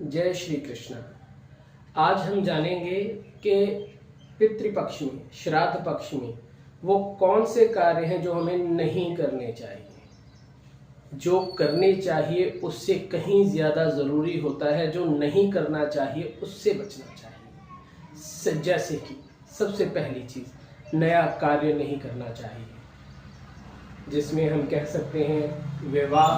जय श्री कृष्ण। आज हम जानेंगे कि पितृपक्ष में, श्राद्ध पक्ष में वो कौन से कार्य हैं जो हमें नहीं करने चाहिए। जो करने चाहिए उससे कहीं ज़्यादा ज़रूरी होता है, जो नहीं करना चाहिए उससे बचना चाहिए। जैसे कि सबसे पहली चीज़, नया कार्य नहीं करना चाहिए, जिसमें हम कह सकते हैं विवाह,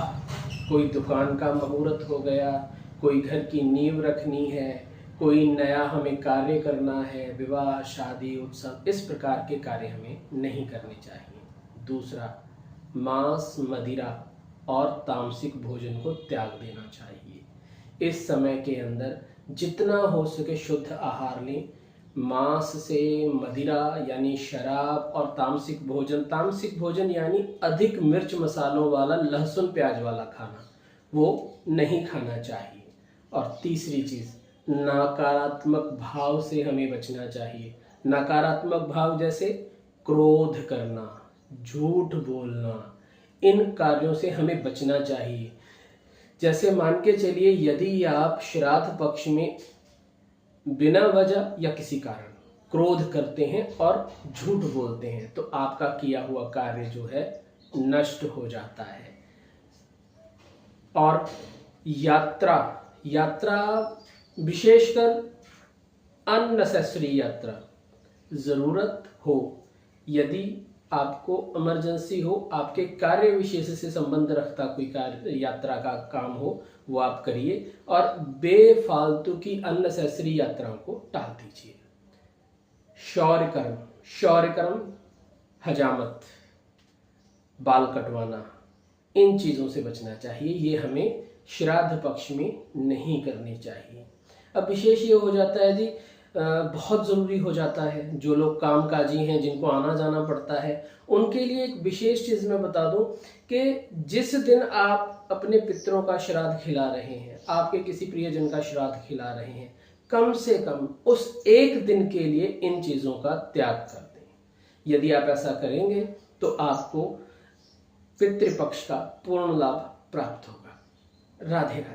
कोई दुकान का मुहूर्त हो गया, कोई घर की नींव रखनी है, कोई नया हमें कार्य करना है, विवाह, शादी, उत्सव, इस प्रकार के कार्य हमें नहीं करने चाहिए। दूसरा, मांस, मदिरा और तामसिक भोजन को त्याग देना चाहिए। इस समय के अंदर जितना हो सके शुद्ध आहार लें। मांस से, मदिरा यानी शराब और तामसिक भोजन यानी अधिक मिर्च मसालों वाला, लहसुन प्याज वाला खाना, वो नहीं खाना चाहिए। और तीसरी चीज़, नकारात्मक भाव से हमें बचना चाहिए। नकारात्मक भाव जैसे क्रोध करना, झूठ बोलना, इन कार्यों से हमें बचना चाहिए। जैसे मान के चलिए, यदि आप श्राद्ध पक्ष में बिना वजह या किसी कारण क्रोध करते हैं और झूठ बोलते हैं, तो आपका किया हुआ कार्य जो है नष्ट हो जाता है। और यात्रा विशेषकर अननेसेसरी यात्रा, ज़रूरत हो, यदि आपको इमरजेंसी हो, आपके कार्य विशेष से संबंध रखता कोई कार्य, यात्रा का काम हो, वो आप करिए और बेफालतू की अननेसेसरी यात्राओं को टाल दीजिए। शौर्य कर्म, हजामत, बाल कटवाना, इन चीज़ों से बचना चाहिए। ये हमें श्राद्ध पक्ष में नहीं करनी चाहिए। अब विशेष ये हो जाता है जी, बहुत ज़रूरी हो जाता है, जो लोग कामकाजी हैं, जिनको आना जाना पड़ता है, उनके लिए एक विशेष चीज़ मैं बता दूं कि जिस दिन आप अपने पितरों का श्राद्ध खिला रहे हैं, आपके किसी प्रियजन का श्राद्ध खिला रहे हैं, कम से कम उस एक दिन के लिए इन चीज़ों का त्याग कर दें। यदि आप ऐसा करेंगे तो आपको पितृपक्ष का पूर्ण लाभ प्राप्त होगा। राधे राधे।